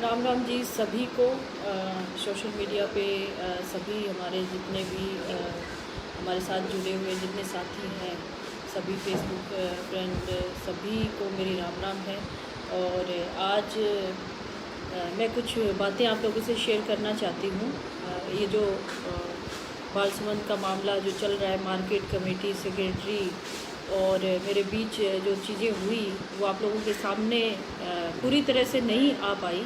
राम राम जी सभी को। Social media पे सभी हमारे जितने भी हमारे साथ जुड़े हुए जितने साथी हैं, सभी फेसबुक फ्रेंड सभी को मेरी राम राम है। और आज मैं कुछ बातें आप लोगों से शेयर करना चाहती हूँ। ये जो बालसुमंद का मामला जो चल रहा है, मार्केट कमेटी सेक्रेटरी और मेरे बीच जो चीज़ें हुई वो आप लोगों के सामने पूरी तरह से नहीं आ पाई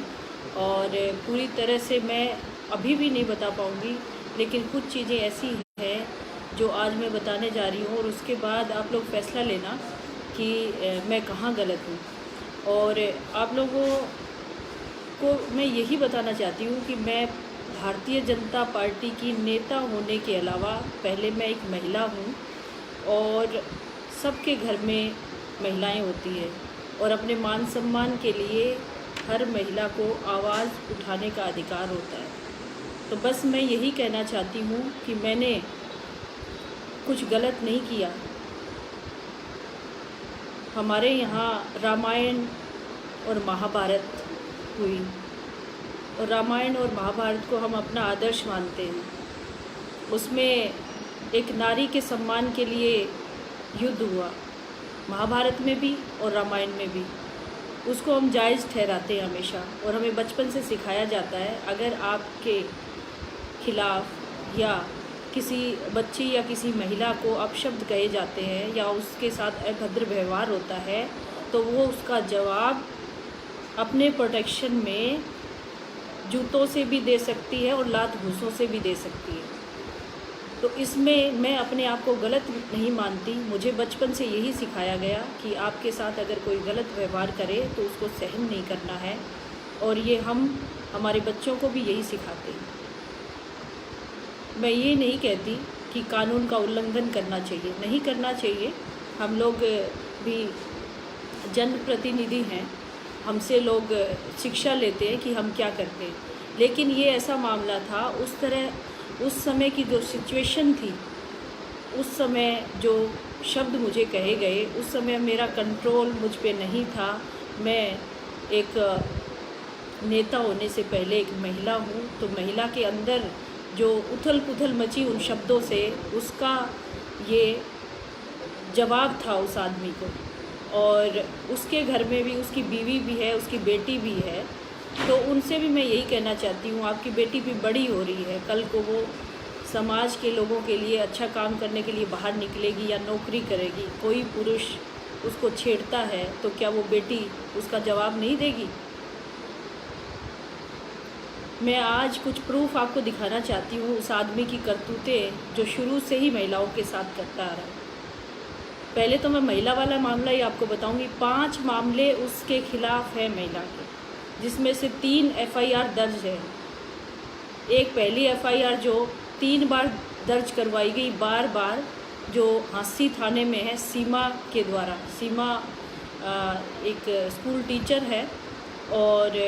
और पूरी तरह से मैं अभी भी नहीं बता पाऊँगी, लेकिन कुछ चीज़ें ऐसी हैं जो आज मैं बताने जा रही हूँ और उसके बाद आप लोग फ़ैसला लेना कि मैं कहाँ गलत हूँ। और आप लोगों को मैं यही बताना चाहती हूँ कि मैं भारतीय जनता पार्टी की नेता होने के अलावा पहले मैं एक महिला हूँ और सबके घर में महिलाएं होती है और अपने मान सम्मान के लिए हर महिला को आवाज़ उठाने का अधिकार होता है। तो बस मैं यही कहना चाहती हूँ कि मैंने कुछ गलत नहीं किया। हमारे यहाँ रामायण और महाभारत हुई और रामायण और महाभारत को हम अपना आदर्श मानते हैं। उसमें एक नारी के सम्मान के लिए युद्ध हुआ, महाभारत में भी और रामायण में भी। उसको हम जायज़ ठहराते हैं हमेशा और हमें बचपन से सिखाया जाता है अगर आपके खिलाफ़ या किसी बच्ची या किसी महिला को अपशब्द कहे जाते हैं या उसके साथ अभद्र व्यवहार होता है तो वो उसका जवाब अपने प्रोटेक्शन में जूतों से भी दे सकती है और लात घूंसों से भी दे सकती है। तो इसमें मैं अपने आप को गलत नहीं मानती। मुझे बचपन से यही सिखाया गया कि आपके साथ अगर कोई गलत व्यवहार करे तो उसको सहन नहीं करना है और ये हम हमारे बच्चों को भी यही सिखाते हैं। मैं ये नहीं कहती कि कानून का उल्लंघन करना चाहिए, नहीं करना चाहिए। हम लोग भी जनप्रतिनिधि हैं, हमसे लोग शिक्षा लेते हैं कि हम क्या करते हैं। लेकिन ये ऐसा मामला था, उस समय की जो सिचुएशन थी, उस समय जो शब्द मुझे कहे गए, उस समय मेरा कंट्रोल मुझ पे नहीं था। मैं एक नेता होने से पहले एक महिला हूँ, तो महिला के अंदर जो उथल पुथल मची उन शब्दों से, उसका ये जवाब था उस आदमी को। और उसके घर में भी उसकी बीवी भी है, उसकी बेटी भी है। तो उनसे भी मैं यही कहना चाहती हूँ, आपकी बेटी भी बड़ी हो रही है, कल को वो समाज के लोगों के लिए अच्छा काम करने के लिए बाहर निकलेगी या नौकरी करेगी। कोई पुरुष उसको छेड़ता है तो क्या वो बेटी उसका जवाब नहीं देगी? मैं आज कुछ प्रूफ आपको दिखाना चाहती हूँ उस आदमी की करतूतें जो शुरू से ही महिलाओं के साथ करता आ रहा है। पहले तो मैं महिला वाला मामला ही आपको बताऊंगी। 5 मामले उसके खिलाफ है महिला के, जिसमें से 3 एफआईआर दर्ज है। एक पहली एफआईआर जो 3 बार दर्ज करवाई गई बार बार, जो हांसी थाने में है, सीमा के द्वारा। सीमा एक स्कूल टीचर है और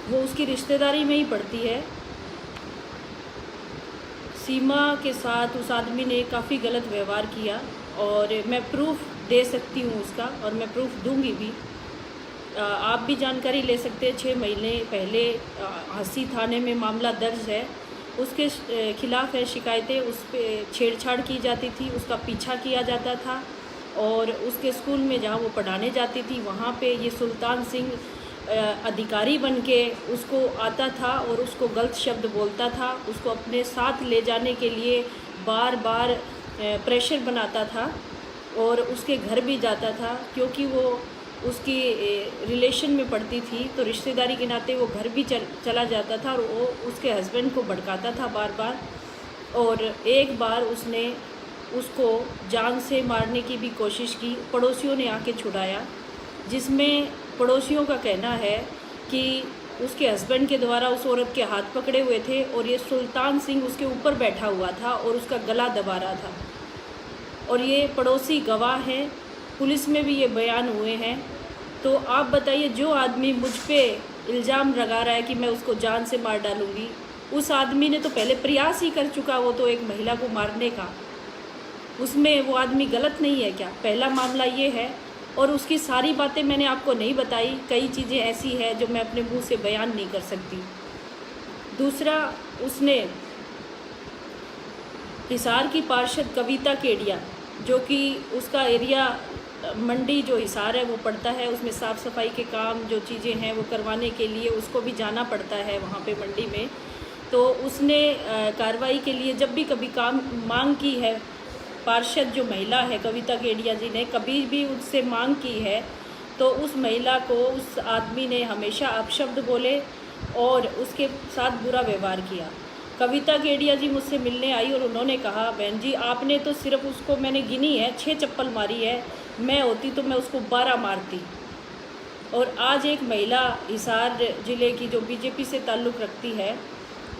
वो उसकी रिश्तेदारी में ही पड़ती है। सीमा के साथ उस आदमी ने काफ़ी गलत व्यवहार किया और मैं प्रूफ दे सकती हूँ उसका, और मैं प्रूफ दूंगी भी। आप भी जानकारी ले सकते हैं। 6 महीने पहले हंसी थाने में मामला दर्ज है, उसके खिलाफ है शिकायतें। उस पर छेड़छाड़ की जाती थी, उसका पीछा किया जाता था और उसके स्कूल में जहाँ वो पढ़ाने जाती थी वहाँ पे ये सुल्तान सिंह अधिकारी बन के उसको आता था और उसको गलत शब्द बोलता था। उसको अपने साथ ले जाने के लिए बार बार प्रेशर बनाता था और उसके घर भी जाता था, क्योंकि वो उसकी रिलेशन में पड़ती थी तो रिश्तेदारी के नाते वो घर भी चला जाता था और वो उसके हस्बैंड को भड़काता था बार बार। और एक बार उसने उसको जान से मारने की भी कोशिश की, पड़ोसियों ने आके छुड़ाया, जिसमें पड़ोसियों का कहना है कि उसके हस्बैंड के द्वारा उस औरत के हाथ पकड़े हुए थे और ये सुल्तान सिंह उसके ऊपर बैठा हुआ था और उसका गला दबा रहा था। और ये पड़ोसी गवाह हैं, पुलिस में भी ये बयान हुए हैं। तो आप बताइए, जो आदमी मुझ पे इल्ज़ाम लगा रहा है कि मैं उसको जान से मार डालूँगी, उस आदमी ने तो पहले प्रयास ही कर चुका, वो तो एक महिला को मारने का। उसमें वो आदमी गलत नहीं है क्या? पहला मामला ये है। और उसकी सारी बातें मैंने आपको नहीं बताई, कई चीज़ें ऐसी हैं जो मैं अपने मुंह से बयान नहीं कर सकती। दूसरा, उसने हिसार की पार्षद कविता केडिया, जो कि उसका एरिया मंडी जो हिसार है वो पड़ता है, उसमें साफ़ सफाई के काम जो चीज़ें हैं वो करवाने के लिए उसको भी जाना पड़ता है वहाँ पे मंडी में। तो उसने कार्रवाई के लिए जब भी कभी काम मांग की है, पार्षद जो महिला है कविता केडिया जी ने कभी भी उससे मांग की है, तो उस महिला को उस आदमी ने हमेशा अपशब्द बोले और उसके साथ बुरा व्यवहार किया। कविता केडिया जी मुझसे मिलने आई और उन्होंने कहा, बहन जी आपने तो सिर्फ उसको, मैंने गिनी है 6 चप्पल मारी है, मैं होती तो मैं उसको 12 मारती। और आज एक महिला हिसार ज़िले की जो बीजेपी से ताल्लुक़ रखती है,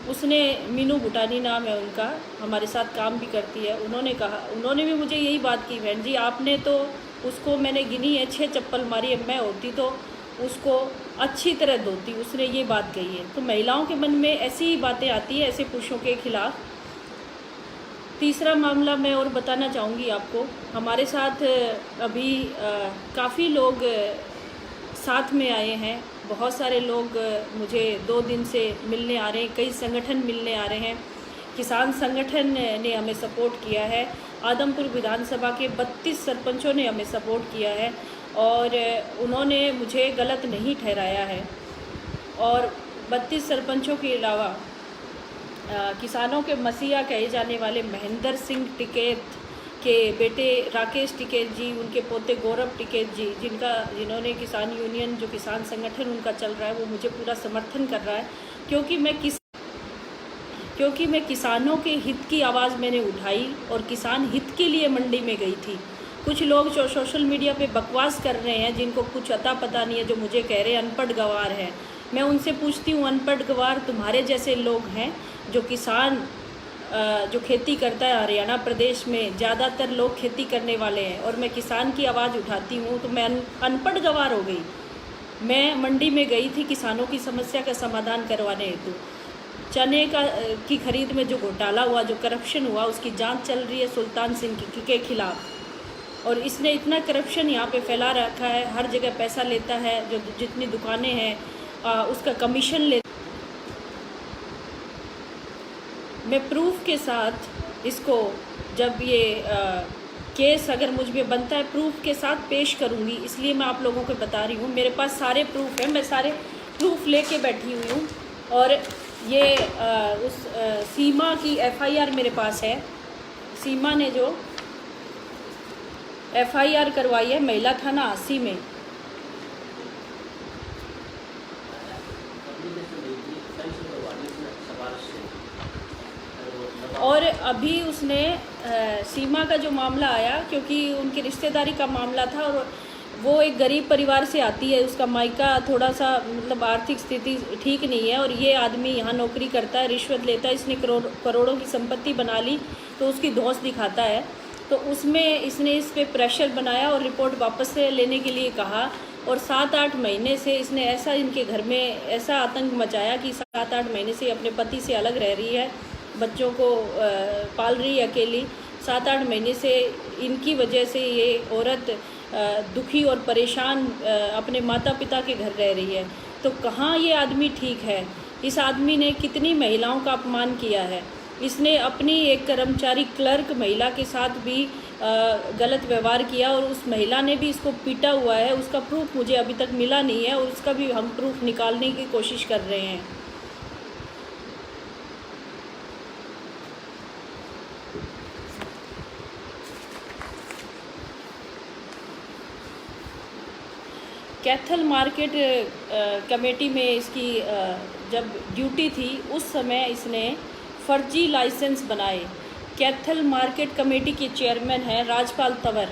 उसने, मीनू भूटानी नाम है उनका, हमारे साथ काम भी करती है, उन्होंने भी मुझे यही बात की, बहन जी आपने तो उसको, मैंने गिनी है 6 चप्पल मारी है, मैं होती तो उसको अच्छी तरह धोती, उसने ये बात कही है। तो महिलाओं के मन में ऐसी ही बातें आती है ऐसे पुरुषों के खिलाफ। तीसरा मामला मैं और बताना चाहूँगी आपको, हमारे साथ अभी काफ़ी लोग साथ में आए हैं, बहुत सारे लोग मुझे 2 दिन से मिलने आ रहे हैं, कई संगठन मिलने आ रहे हैं। किसान संगठन ने हमें सपोर्ट किया है, आदमपुर विधानसभा के 32 सरपंचों ने हमें सपोर्ट किया है और उन्होंने मुझे गलत नहीं ठहराया है। और 32 सरपंचों के अलावा किसानों के मसीहा कहे जाने वाले महेंद्र सिंह टिकैत के बेटे राकेश टिकैत जी, उनके पोते गौरव टिकैत जी, जिन्होंने किसान यूनियन जो किसान संगठन उनका चल रहा है वो मुझे पूरा समर्थन कर रहा है, क्योंकि मैं किसानों के हित की आवाज़ मैंने उठाई और किसान हित के लिए मंडी में गई थी। कुछ लोग जो सोशल मीडिया पे बकवास कर रहे हैं, जिनको कुछ अता पता नहीं है, जो मुझे कह रहे हैं अनपढ़ गवार हैं, मैं उनसे पूछती हूँ, अनपढ़ गवार तुम्हारे जैसे लोग हैं जो किसान जो खेती करता है, हरियाणा प्रदेश में ज़्यादातर लोग खेती करने वाले हैं और मैं किसान की आवाज़ उठाती हूँ, तो मैं अनपढ़ गवार हो गई। मैं मंडी में गई थी किसानों की समस्या का समाधान करवाने हेतु। चने की खरीद में जो घोटाला हुआ, जो करप्शन हुआ, उसकी जांच चल रही है सुल्तान सिंह के खिलाफ। और इसने इतना करप्शन यहाँ पे फैला रखा है, हर जगह पैसा लेता है, जो जितनी दुकानें हैं उसका कमीशन ले। मैं प्रूफ के साथ इसको, जब ये केस अगर मुझ में बनता है, प्रूफ के साथ पेश करूँगी, इसलिए मैं आप लोगों को बता रही हूँ। मेरे पास सारे प्रूफ हैं, मैं सारे प्रूफ लेके बैठी हुई हूँ। और ये उस सीमा की FIR मेरे पास है। सीमा ने जो FIR करवाई है महिला थाना 80 में। और अभी उसने सीमा का जो मामला आया, क्योंकि उनकी रिश्तेदारी का मामला था और वो एक गरीब परिवार से आती है, उसका मायका थोड़ा सा मतलब आर्थिक स्थिति ठीक नहीं है और ये आदमी यहाँ नौकरी करता है, रिश्वत लेता है, इसने करोड़ों की संपत्ति बना ली, तो उसकी धौंस दिखाता है। तो उसमें इसने इस पर प्रेशर बनाया और रिपोर्ट वापस से लेने के लिए कहा। और 7-8 महीने से इसने ऐसा इनके घर में ऐसा आतंक मचाया कि 7-8 महीने से अपने पति से अलग रह रही है, बच्चों को पाल रही है अकेली। 7-8 महीने से इनकी वजह से ये औरत दुखी और परेशान अपने माता पिता के घर रह रही है। तो कहाँ ये आदमी ठीक है? इस आदमी ने कितनी महिलाओं का अपमान किया है। इसने अपनी एक कर्मचारी क्लर्क महिला के साथ भी गलत व्यवहार किया और उस महिला ने भी इसको पीटा हुआ है। उसका प्रूफ मुझे अभी तक मिला नहीं है और उसका भी हम प्रूफ निकालने की कोशिश कर रहे हैं। कैथल मार्केट कमेटी में इसकी जब ड्यूटी थी, उस समय इसने फर्जी लाइसेंस बनाए। कैथल मार्केट कमेटी के चेयरमैन हैं राजपाल तंवर,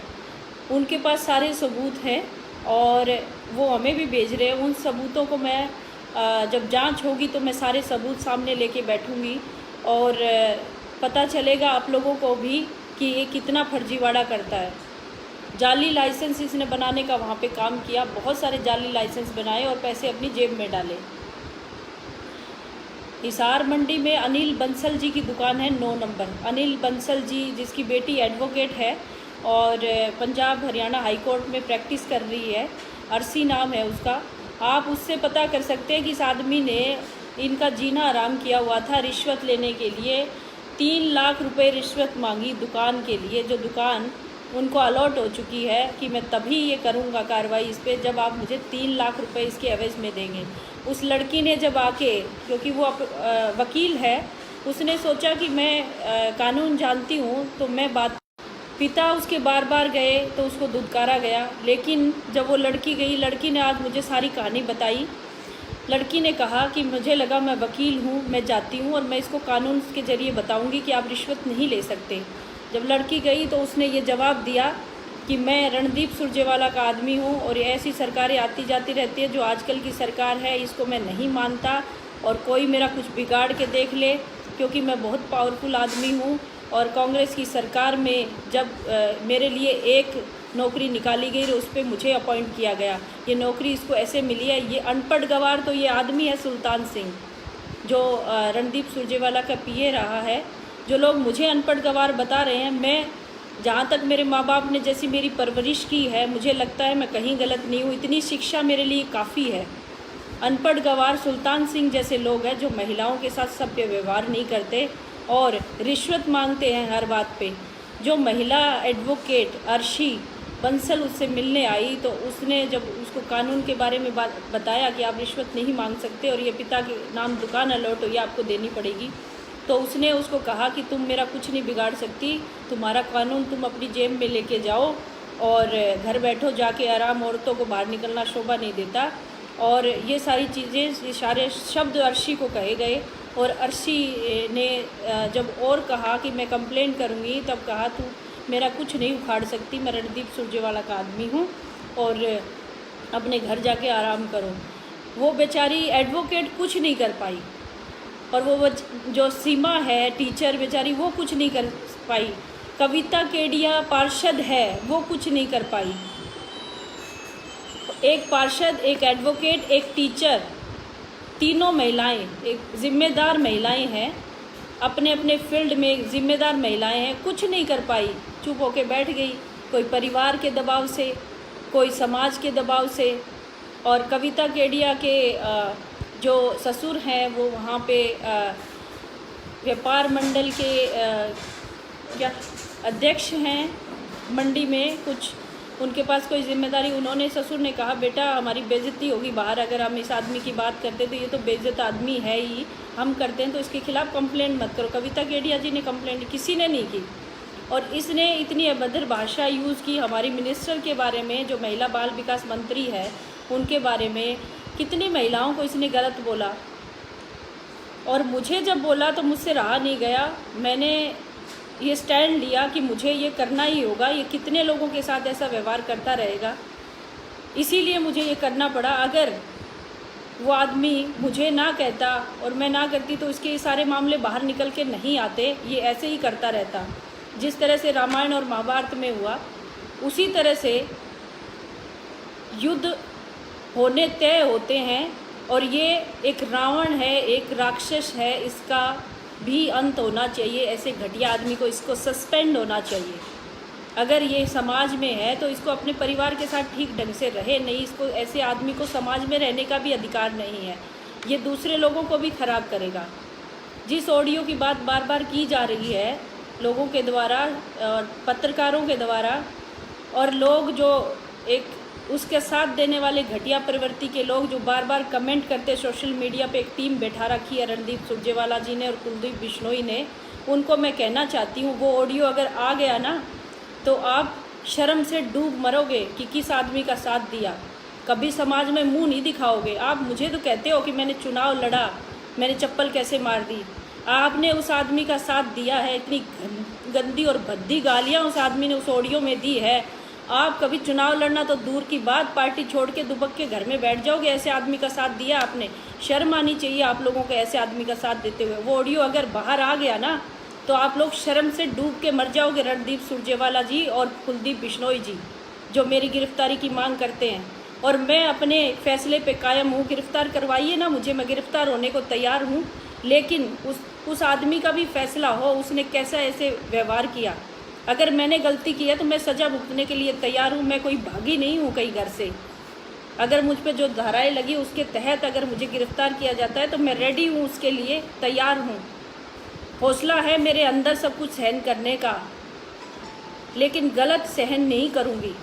उनके पास सारे सबूत हैं और वो हमें भी भेज रहे हैं। उन सबूतों को मैं जब जांच होगी तो मैं सारे सबूत सामने लेके बैठूंगी और पता चलेगा आप लोगों को भी कि ये कितना फर्जीवाड़ा करता है। जाली लाइसेंस इसने बनाने का वहाँ पे काम किया, बहुत सारे जाली लाइसेंस बनाए और पैसे अपनी जेब में डाले। हिसार मंडी में अनिल बंसल जी की दुकान है 9 नंबर। अनिल बंसल जी जिसकी बेटी एडवोकेट है और पंजाब हरियाणा हाई कोर्ट में प्रैक्टिस कर रही है। अर्शी नाम है उसका। आप उससे पता कर सकते हैं कि इस आदमी ने इनका जीना आराम किया हुआ था रिश्वत लेने के लिए। 3 लाख रुपए रिश्वत मांगी दुकान के लिए, जो दुकान उनको अलॉट हो चुकी है कि मैं तभी ये करूँगा कार्रवाई इस पर जब आप मुझे 3 लाख रुपए इसके एवज में देंगे। उस लड़की ने जब आके, क्योंकि वो वकील है, उसने सोचा कि मैं कानून जानती हूँ तो मैं बात, पिता उसके बार बार गए तो उसको धुतकारा गया। लेकिन जब वो लड़की गई, लड़की ने आज मुझे सारी कहानी बताई। लड़की ने कहा कि मुझे लगा मैं वकील हूँ, मैं जाती हूँ और मैं इसको कानून के ज़रिए बताऊँगी कि आप रिश्वत नहीं ले सकते। जब लड़की गई तो उसने ये जवाब दिया कि मैं रणदीप सुरजेवाला का आदमी हूँ और ऐसी सरकारें आती जाती रहती है, जो आजकल की सरकार है इसको मैं नहीं मानता और कोई मेरा कुछ बिगाड़ के देख ले, क्योंकि मैं बहुत पावरफुल आदमी हूँ। और कांग्रेस की सरकार में जब मेरे लिए एक नौकरी निकाली गई तो उस पर मुझे अपॉइंट किया गया। ये नौकरी इसको ऐसे मिली है। ये अनपढ़ गवार तो ये आदमी है सुल्तान सिंह, जो रणदीप सुरजेवाला का पीए रहा है। जो लोग मुझे अनपढ़ गवार बता रहे हैं, मैं जहाँ तक मेरे माँ बाप ने जैसी मेरी परवरिश की है, मुझे लगता है मैं कहीं गलत नहीं हूँ। इतनी शिक्षा मेरे लिए काफ़ी है। अनपढ़ गवार सुल्तान सिंह जैसे लोग हैं जो महिलाओं के साथ सभ्य व्यवहार नहीं करते और रिश्वत मांगते हैं हर बात पे। जो महिला एडवोकेट अर्शी बंसल उससे मिलने आई तो उसने जब उसको कानून के बारे में बताया कि आप रिश्वत नहीं मांग सकते और ये पिता के नाम दुकान अलॉट हुई, आपको देनी पड़ेगी, तो उसने उसको कहा कि तुम मेरा कुछ नहीं बिगाड़ सकती, तुम्हारा कानून तुम अपनी जेब में लेके जाओ और घर बैठो जाके आराम, औरतों को बाहर निकलना शोभा नहीं देता। और ये सारी चीज़ें, ये सारे शब्द अर्शी को कहे गए और अर्शी ने जब और कहा कि मैं कंप्लेन करूँगी, तब कहा तू मेरा कुछ नहीं उखाड़ सकती, मैं रणदीप सुरजेवाला का आदमी हूँ और अपने घर जाके आराम करो। वो बेचारी एडवोकेट कुछ नहीं कर पाई और वो जो सीमा है टीचर बेचारी, वो कुछ नहीं कर पाई। कविता केडिया पार्षद है, वो कुछ नहीं कर पाई। एक पार्षद, एक एडवोकेट, एक टीचर, तीनों महिलाएं एक जिम्मेदार महिलाएं हैं, अपने अपने फील्ड में जिम्मेदार महिलाएं हैं, कुछ नहीं कर पाई, चुप होके बैठ गई। कोई परिवार के दबाव से, कोई समाज के दबाव से। और कविता केडिया के जो ससुर हैं वो वहाँ पे व्यापार मंडल के क्या अध्यक्ष हैं मंडी में, कुछ उनके पास कोई जिम्मेदारी। उन्होंने, ससुर ने कहा बेटा हमारी बेइज्जती होगी बाहर, अगर हम इस आदमी की बात करते तो ये तो बेइज्जत आदमी है ही, हम करते हैं तो इसके खिलाफ कंप्लेंट मत करो। कविता केडिया जी ने कंप्लेंट किसी ने नहीं की और इसने इतनी अभद्र भाषा यूज़ की हमारी मिनिस्टर के बारे में, जो महिला बाल विकास मंत्री है उनके बारे में। कितनी महिलाओं को इसने गलत बोला और मुझे जब बोला तो मुझसे रहा नहीं गया। मैंने ये स्टैंड लिया कि मुझे ये करना ही होगा। ये कितने लोगों के साथ ऐसा व्यवहार करता रहेगा, इसीलिए मुझे ये करना पड़ा। अगर वो आदमी मुझे ना कहता और मैं ना करती तो इसके ये सारे मामले बाहर निकल के नहीं आते, ये ऐसे ही करता रहता। जिस तरह से रामायण और महाभारत में हुआ, उसी तरह से युद्ध होने तय होते हैं। और ये एक रावण है, एक राक्षस है, इसका भी अंत होना चाहिए। ऐसे घटिया आदमी को, इसको सस्पेंड होना चाहिए। अगर ये समाज में है तो इसको अपने परिवार के साथ ठीक ढंग से रहे, नहीं इसको, ऐसे आदमी को समाज में रहने का भी अधिकार नहीं है। ये दूसरे लोगों को भी खराब करेगा। जिस ऑडियो की बात बार बार की जा रही है लोगों के द्वारा और पत्रकारों के द्वारा, और लोग जो एक उसके साथ देने वाले घटिया प्रवृत्ति के लोग जो बार बार कमेंट करते, सोशल मीडिया पे एक टीम बैठा रखी है रणदीप सुरजेवाला जी ने और कुलदीप बिश्नोई ने, उनको मैं कहना चाहती हूँ वो ऑडियो अगर आ गया ना तो आप शर्म से डूब मरोगे कि किस आदमी का साथ दिया। कभी समाज में मुंह नहीं दिखाओगे। आप मुझे तो कहते हो कि मैंने चुनाव लड़ा, मैंने चप्पल कैसे मार दी। आपने उस आदमी का साथ दिया है, इतनी गंदी और भद्दी गालियाँ उस आदमी ने उस ऑडियो में दी है। आप कभी चुनाव लड़ना तो दूर की बात, पार्टी छोड़ के दुबक के घर में बैठ जाओगे। ऐसे आदमी का साथ दिया आपने, शर्म आनी चाहिए आप लोगों को ऐसे आदमी का साथ देते हुए। वो ऑडियो अगर बाहर आ गया ना तो आप लोग शर्म से डूब के मर जाओगे। रणदीप सुरजेवाला जी और कुलदीप बिश्नोई जी जो मेरी गिरफ्तारी की मांग करते हैं, और मैं अपने फैसले पे कायम हूँ। गिरफ्तार करवाइए ना मुझे, मैं गिरफ्तार होने को तैयार हूँ, लेकिन उस आदमी का भी फैसला हो, उसने कैसा ऐसे व्यवहार किया। अगर मैंने गलती की है तो मैं सज़ा भुगतने के लिए तैयार हूँ। मैं कोई भागी नहीं हूँ कहीं घर से। अगर मुझ पे जो धाराएं लगी उसके तहत अगर मुझे गिरफ्तार किया जाता है तो मैं रेडी हूँ, उसके लिए तैयार हूँ। हौसला है मेरे अंदर सब कुछ सहन करने का, लेकिन गलत सहन नहीं करूँगी।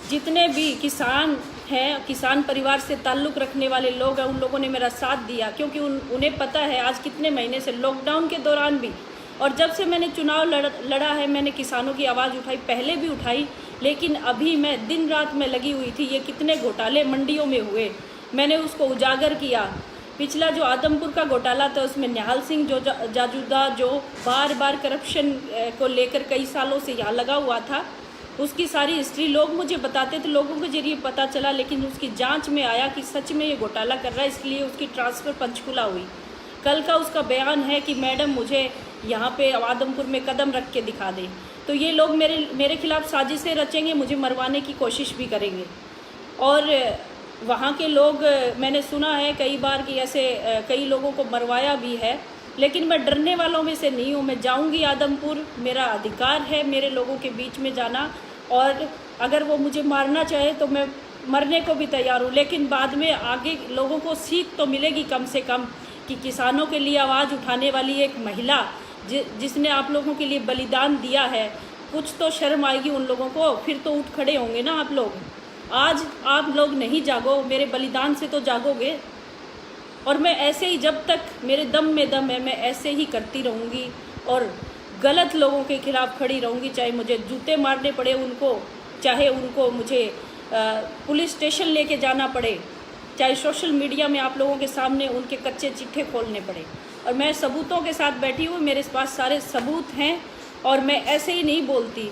जितने भी किसान हैं, किसान परिवार से ताल्लुक़ रखने वाले लोग हैं, उन लोगों ने मेरा साथ दिया, क्योंकि उन्हें पता है आज कितने महीने से, लॉकडाउन के दौरान भी, और जब से मैंने चुनाव लड़ा है, मैंने किसानों की आवाज़ उठाई, पहले भी उठाई, लेकिन अभी मैं दिन रात में लगी हुई थी। ये कितने घोटाले मंडियों में हुए, मैंने उसको उजागर किया। पिछला जो आदमपुर का घोटाला था उसमें निहाल सिंह जो जाजूदा, जो बार बार करप्शन को लेकर कई सालों से यहाँ लगा हुआ था, उसकी सारी हिस्ट्री लोग मुझे बताते थे, लोगों के जरिए पता चला, लेकिन उसकी जांच में आया कि सच में ये घोटाला कर रहा है, इसलिए उसकी ट्रांसफ़र पंचकुला हुई। कल का उसका बयान है कि मैडम मुझे यहाँ पे आदमपुर में कदम रख के दिखा दें। तो ये लोग मेरे खिलाफ़ साजिशें रचेंगे, मुझे मरवाने की कोशिश भी करेंगे। और वहाँ के लोग, मैंने सुना है कई बार कि ऐसे कई लोगों को मरवाया भी है, लेकिन मैं डरने वालों में से नहीं हूँ। मैं जाऊँगी आदमपुर, मेरा अधिकार है मेरे लोगों के बीच में जाना, और अगर वो मुझे मारना चाहे तो मैं मरने को भी तैयार हूँ। लेकिन बाद में आगे लोगों को सीख तो मिलेगी कम से कम कि किसानों के लिए आवाज़ उठाने वाली एक महिला जिसने आप लोगों के लिए बलिदान दिया है, कुछ तो शर्म आएगी उन लोगों को, फिर तो उठ खड़े होंगे ना आप लोग। आज आप लोग नहीं जागो, मेरे बलिदान से तो जागोगे। और मैं ऐसे ही, जब तक मेरे दम में दम है, मैं ऐसे ही करती रहूँगी और गलत लोगों के खिलाफ़ खड़ी रहूँगी, चाहे मुझे जूते मारने पड़े उनको, चाहे उनको मुझे पुलिस स्टेशन लेके जाना पड़े, चाहे सोशल मीडिया में आप लोगों के सामने उनके कच्चे चिट्ठे खोलने पड़े। और मैं सबूतों के साथ बैठी हूँ, मेरे पास सारे सबूत हैं, और मैं ऐसे ही नहीं बोलती।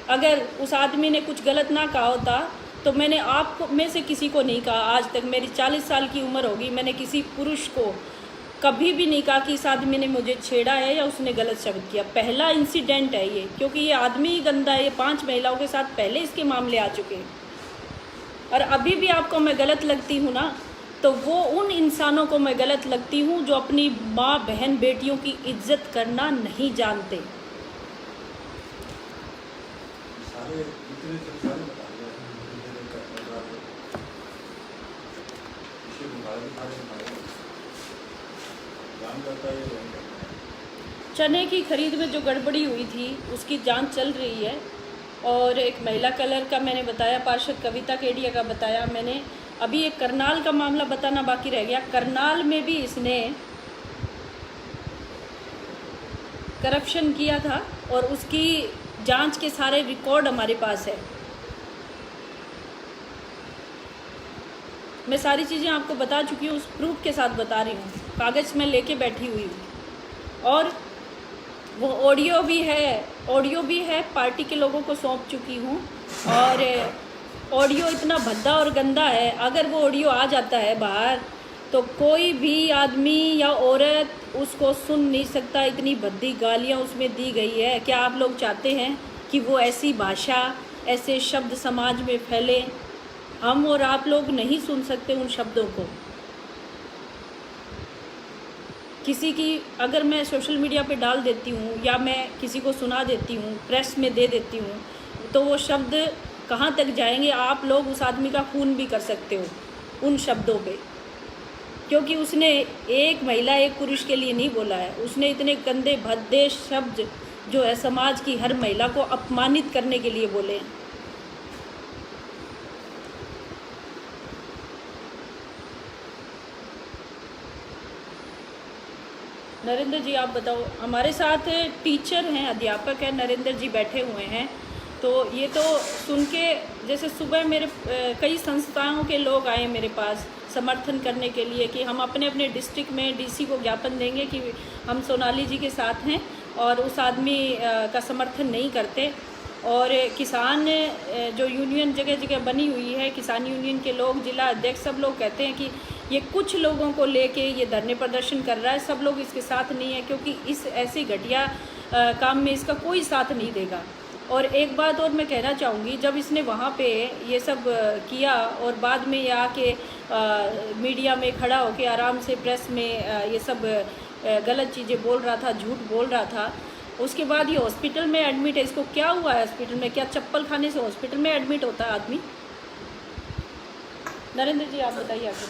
अगर उस आदमी ने कुछ गलत ना कहा होता तो मैंने आप में से किसी को नहीं कहा। आज तक मेरी 40 साल की उम्र होगी, मैंने किसी पुरुष को कभी भी नहीं कहा कि इस आदमी ने मुझे छेड़ा है या उसने गलत शब्द किया। पहला इंसिडेंट है ये, क्योंकि ये आदमी ही गंदा है। ये 5 महिलाओं के साथ पहले इसके मामले आ चुके हैं। और अभी भी आपको मैं गलत लगती हूँ ना, तो वो उन इंसानों को मैं गलत लगती हूँ जो अपनी माँ, बहन, बेटियों की इज्जत करना नहीं जानते। चने की खरीद में जो गड़बड़ी हुई थी उसकी जांच चल रही है, और एक महिला कलर का मैंने बताया, पार्षद कविता केडिया का बताया मैंने। अभी एक करनाल का मामला बताना बाकी रह गया। करनाल में भी इसने करप्शन किया था, और उसकी जांच के सारे रिकॉर्ड हमारे पास है। मैं सारी चीज़ें आपको बता चुकी हूँ, उस प्रूफ के साथ बता रही हूँ, कागज़ में लेके बैठी हुई हूँ। और वो ऑडियो भी है, पार्टी के लोगों को सौंप चुकी हूँ। और ऑडियो इतना भद्दा और गंदा है, अगर वो ऑडियो आ जाता है बाहर तो कोई भी आदमी या औरत उसको सुन नहीं सकता। इतनी भद्दी गालियाँ उसमें दी गई है। क्या आप लोग चाहते हैं कि वो ऐसी भाषा, ऐसे शब्द समाज में फैले? हम और आप लोग नहीं सुन सकते उन शब्दों को। किसी की अगर मैं सोशल मीडिया पे डाल देती हूँ या मैं किसी को सुना देती हूँ, प्रेस में दे देती हूँ, तो वो शब्द कहाँ तक जाएंगे? आप लोग उस आदमी का खून भी कर सकते हो उन शब्दों पे, क्योंकि उसने एक महिला, एक पुरुष के लिए नहीं बोला है। उसने इतने गंदे भद्दे शब्द जो है समाज की हर महिला को अपमानित करने के लिए बोले हैं। नरेंद्र जी आप बताओ। हमारे साथ टीचर हैं, अध्यापक हैं, नरेंद्र जी बैठे हुए हैं। तो ये तो सुन के, जैसे सुबह मेरे कई संस्थाओं के लोग आए मेरे पास समर्थन करने के लिए कि हम अपने अपने डिस्ट्रिक्ट में डीसी को ज्ञापन देंगे कि हम सोनाली जी के साथ हैं और उस आदमी का समर्थन नहीं करते। और किसान जो यूनियन जगह जगह बनी हुई है, किसान यूनियन के लोग, जिला अध्यक्ष, सब लोग कहते हैं कि ये कुछ लोगों को लेके ये धरने प्रदर्शन कर रहा है, सब लोग इसके साथ नहीं है, क्योंकि इस ऐसी घटिया काम में इसका कोई साथ नहीं देगा। और एक बात और मैं कहना चाहूँगी, जब इसने वहाँ पे ये सब किया और बाद में ये आके मीडिया में खड़ा होके आराम से प्रेस में ये सब गलत चीज़ें बोल रहा था, झूठ बोल रहा था, उसके बाद ये हॉस्पिटल में एडमिट है। इसको क्या हुआ है हॉस्पिटल में? क्या चप्पल खाने से हॉस्पिटल में एडमिट होता है आदमी? नरेंद्र जी आप बताइए आगे।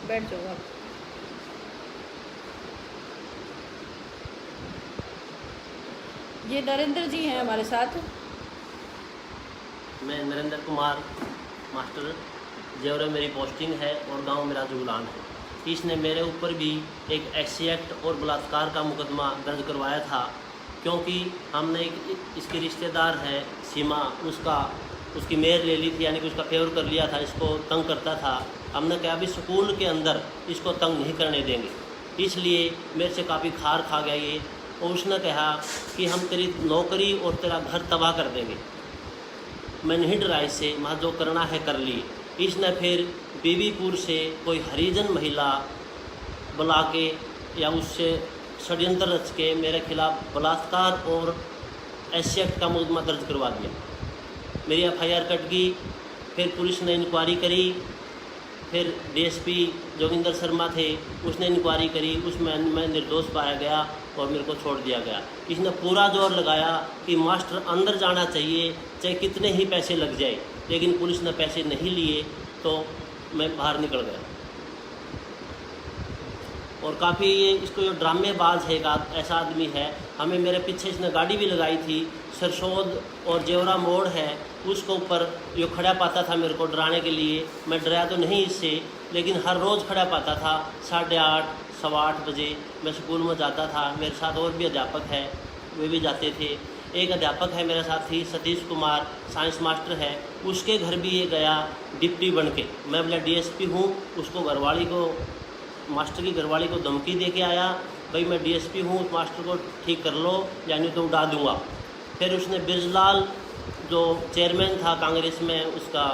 बैठ जाओ आप। ये नरेंद्र जी हैं हमारे साथ। मैं नरेंद्र कुमार मास्टर, जेवरा मेरी पोस्टिंग है और गांव मेरा जुगलान है। इसने मेरे ऊपर भी एक एससी एक्ट और बलात्कार का मुकदमा दर्ज करवाया था, क्योंकि हमने इसके रिश्तेदार है सीमा, उसकी मेयर ले ली थी, यानी कि उसका फेवर कर लिया था। इसको तंग करता था। हमने कहा भी स्कूल के अंदर इसको तंग नहीं करने देंगे, इसलिए मेरे से काफ़ी खार खा गया ये। और उसने कहा कि हम तेरी नौकरी और तेरा घर तबाह कर देंगे। मैं नहीं डरा इससे, वहाँ जो करना है कर लिए। इसने फिर बीबीपुर से कोई हरिजन महिला बुला के या उससे षड्यंत्र रच के मेरे खिलाफ बलात्कार और एससी एक्ट का मुकदमा दर्ज करवा दिया। मेरी एफआईआर कट गई। फिर पुलिस ने इंक्वायरी करी। फिर डीएसपी जोगिंदर शर्मा थे, उसने इंक्वायरी करी। उसमें मैं निर्दोष पाया गया और मेरे को छोड़ दिया गया। इसने पूरा जोर लगाया कि मास्टर अंदर जाना चाहिए, चाहे कितने ही पैसे लग जाए, लेकिन पुलिस ने पैसे नहीं लिए तो मैं बाहर निकल गया। और काफ़ी ये इसको जो ड्रामेबाज है, एक ऐसा आदमी है। हमें मेरे पीछे इसने गाड़ी भी लगाई थी। सरसोद और जेवरा मोड़ है, उसको ऊपर जो खड़ा पाता था मेरे को डराने के लिए। मैं डराया तो नहीं इससे, लेकिन हर रोज़ खड़ा पाता था। 8:30 सवा 8 बजे मैं स्कूल में जाता था। मेरे साथ और भी अध्यापक है, वे भी जाते थे। एक अध्यापक है मेरे साथ ही, सतीश कुमार, साइंस मास्टर है। उसके घर भी ये गया डिप्टी बन के। मैं बोला डीएसपी हूँ। उसको घरवाली को, मास्टर की घरवाली को धमकी दे के आया, भाई मैं डीएसपी हूँ, मास्टर को ठीक कर लो यानी तो उड़ा दूँगा। फिर उसने बिरजलाल जो चेयरमैन था कांग्रेस में, उसका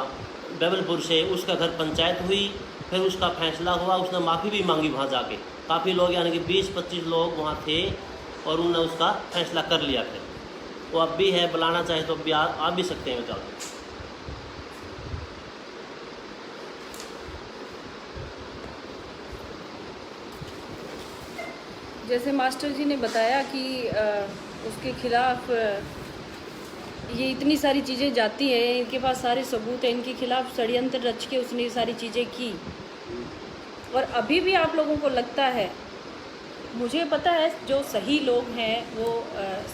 बेबलपुर से, उसका घर पंचायत हुई। फिर उसका फैसला हुआ, उसने माफ़ी भी मांगी वहाँ जाके। काफ़ी लोग यानी कि 20-25 लोग वहाँ थे और उन्होंने उसका फैसला कर लिया। फिर वो अब भी है, बुलाना चाहे तो भी आ भी सकते हैं बेचारा। जैसे मास्टर जी ने बताया कि उसके खिलाफ ये इतनी सारी चीज़ें जाती हैं, इनके पास सारे सबूत हैं, इनके खिलाफ षड्यंत्र रच के उसने ये सारी चीज़ें की। और अभी भी आप लोगों को लगता है, मुझे पता है जो सही लोग हैं वो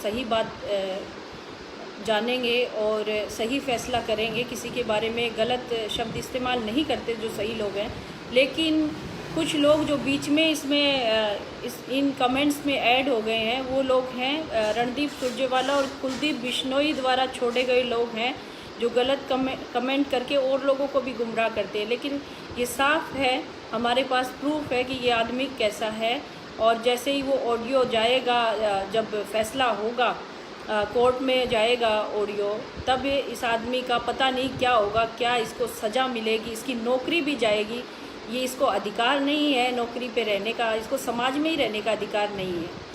सही बात जानेंगे और सही फैसला करेंगे, किसी के बारे में गलत शब्द इस्तेमाल नहीं करते जो सही लोग हैं। लेकिन कुछ लोग जो बीच में इसमें इन कमेंट्स में ऐड हो गए हैं, वो लोग हैं रणदीप सुरजेवाला और कुलदीप बिश्नोई द्वारा छोड़े गए लोग हैं, जो गलत कमेंट करके और लोगों को भी गुमराह करते हैं। लेकिन ये साफ है, हमारे पास प्रूफ है कि ये आदमी कैसा है। और जैसे ही वो ऑडियो जाएगा, जब फैसला होगा, कोर्ट में जाएगा ऑडियो, तब इस आदमी का पता नहीं क्या होगा, क्या इसको सज़ा मिलेगी, इसकी नौकरी भी जाएगी। ये इसको अधिकार नहीं है नौकरी पे रहने का, इसको समाज में ही रहने का अधिकार नहीं है।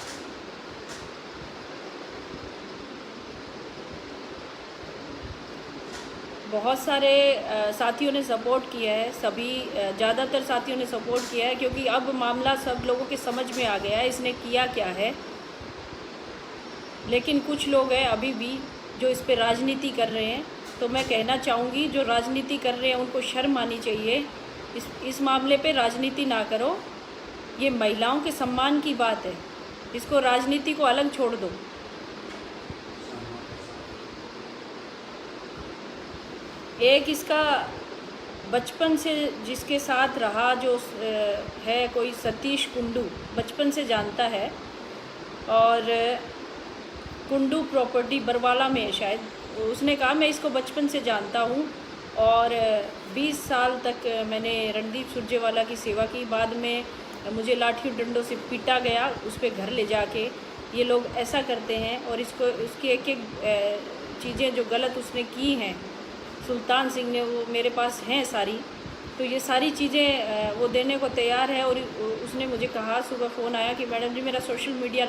बहुत सारे साथियों ने सपोर्ट किया है, सभी ज़्यादातर साथियों ने सपोर्ट किया है, क्योंकि अब मामला सब लोगों के समझ में आ गया है इसने किया क्या है। लेकिन कुछ लोग हैं अभी भी जो इस पे राजनीति कर रहे हैं। तो मैं कहना चाहूँगी, जो राजनीति कर रहे हैं उनको शर्म आनी चाहिए। इस मामले पे राजनीति ना करो, ये महिलाओं के सम्मान की बात है, इसको राजनीति को अलग छोड़ दो। एक इसका बचपन से जिसके साथ रहा, जो है कोई सतीश कुंडू, बचपन से जानता है, और कुंडू प्रॉपर्टी बरवाला में है शायद। उसने कहा मैं इसको बचपन से जानता हूँ और 20 साल तक मैंने रणदीप सुरजेवाला की सेवा की। बाद में मुझे लाठी डंडों से पीटा गया, उस पर घर ले जाके। ये लोग ऐसा करते हैं और इसको उसकी एक एक चीज़ें जो गलत उसने की हैं सुल्तान सिंह ने, वो मेरे पास हैं सारी। तो ये सारी चीज़ें वो देने को तैयार है। और उसने मुझे कहा, सुबह फ़ोन आया कि मैडम जी मेरा सोशल मीडिया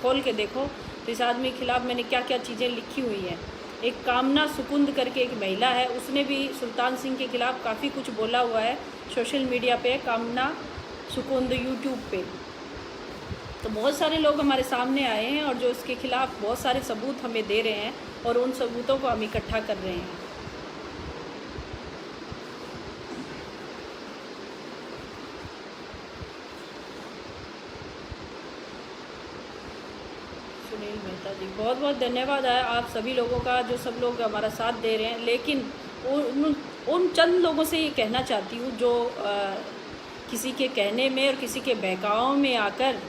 खोल के देखो, तो इस आदमी के खिलाफ़ मैंने क्या क्या चीज़ें लिखी हुई हैं। एक कामना सुकुंद करके एक महिला है, उसने भी सुल्तान सिंह के खिलाफ़ काफ़ी कुछ बोला हुआ है सोशल मीडिया पे, कामना सुकुंद यूट्यूब पे। तो बहुत सारे लोग हमारे सामने आए हैं और जो इसके खिलाफ़ बहुत सारे सबूत हमें दे रहे हैं और उन सबूतों को हम इकट्ठा कर रहे हैं। सुनील मेहता जी, बहुत बहुत धन्यवाद है आप सभी लोगों का, जो सब लोग हमारा साथ दे रहे हैं। लेकिन उन चंद लोगों से ये कहना चाहती हूँ जो किसी के कहने में और किसी के बहकाव में आकर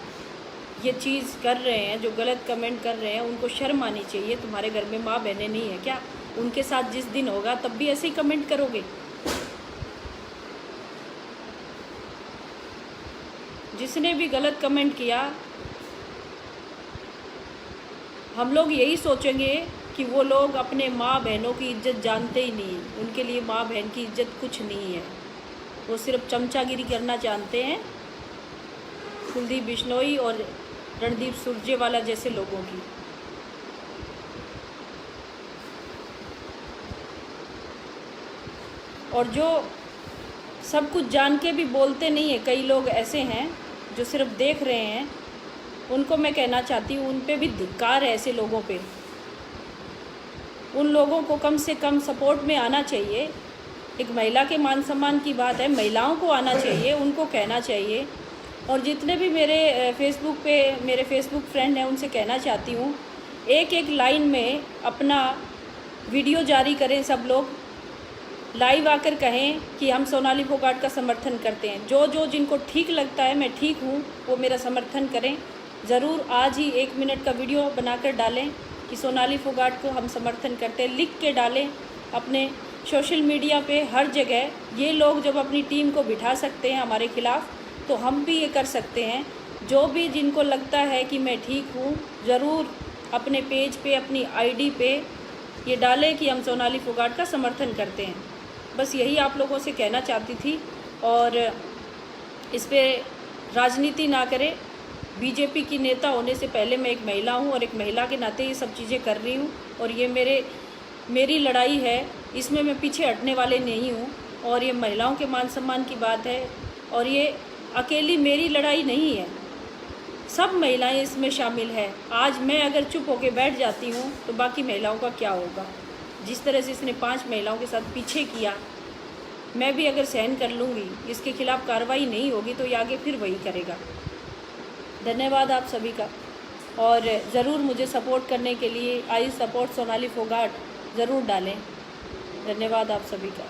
ये चीज़ कर रहे हैं, जो गलत कमेंट कर रहे हैं, उनको शर्म आनी चाहिए। तुम्हारे घर में माँ बहनें नहीं है क्या? उनके साथ जिस दिन होगा तब भी ऐसे ही कमेंट करोगे? जिसने भी गलत कमेंट किया, हम लोग यही सोचेंगे कि वो लोग अपने माँ बहनों की इज्जत जानते ही नहीं, उनके लिए माँ बहन की इज्जत कुछ नहीं है, वो सिर्फ चमचागिरी करना जानते हैं, कुलदीप बिश्नोई और रणदीप सुरजेवाला जैसे लोगों की। और जो सब कुछ जान के भी बोलते नहीं है, कई लोग ऐसे हैं जो सिर्फ देख रहे हैं, उनको मैं कहना चाहती हूँ, उन पे भी धिक्कार है। ऐसे लोगों पे, उन लोगों को कम से कम सपोर्ट में आना चाहिए। एक महिला के मान सम्मान की बात है, महिलाओं को आना चाहिए, उनको कहना चाहिए। और जितने भी मेरे फेसबुक फ्रेंड हैं, उनसे कहना चाहती हूँ, एक एक लाइन में अपना वीडियो जारी करें। सब लोग लाइव आकर कहें कि हम सोनाली फोगाट का समर्थन करते हैं। जो जिनको ठीक लगता है, मैं ठीक हूँ, वो मेरा समर्थन करें। ज़रूर आज ही 1 मिनट का वीडियो बनाकर डालें कि सोनाली फोगाट को हम समर्थन करते हैं, लिख के डालें अपने सोशल मीडिया पे, हर जगह। ये लोग जब अपनी टीम को बिठा सकते हैं हमारे खिलाफ़, तो हम भी ये कर सकते हैं। जो भी जिनको लगता है कि मैं ठीक हूँ, ज़रूर अपने पेज पे, अपनी आईडी पे ये डालें कि हम सोनाली फोगाट का समर्थन करते हैं। बस यही आप लोगों से कहना चाहती थी। और इस पे राजनीति ना करें। बीजेपी की नेता होने से पहले मैं एक महिला हूँ और एक महिला के नाते ये सब चीज़ें कर रही हूँ। और ये मेरी लड़ाई है, इसमें मैं पीछे हटने वाले नहीं हूँ। और ये महिलाओं के मान सम्मान की बात है, और ये अकेली मेरी लड़ाई नहीं है, सब महिलाएं इसमें शामिल है। आज मैं अगर चुप होकर बैठ जाती हूँ तो बाकी महिलाओं का क्या होगा? जिस तरह से इसने 5 महिलाओं के साथ पीछे किया, मैं भी अगर सहन कर लूँगी, इसके खिलाफ़ कार्रवाई नहीं होगी, तो ये आगे फिर वही करेगा। धन्यवाद आप सभी का। और ज़रूर मुझे सपोर्ट करने के लिए आई सपोर्ट सोनाली फोगाट ज़रूर डालें। धन्यवाद आप सभी का।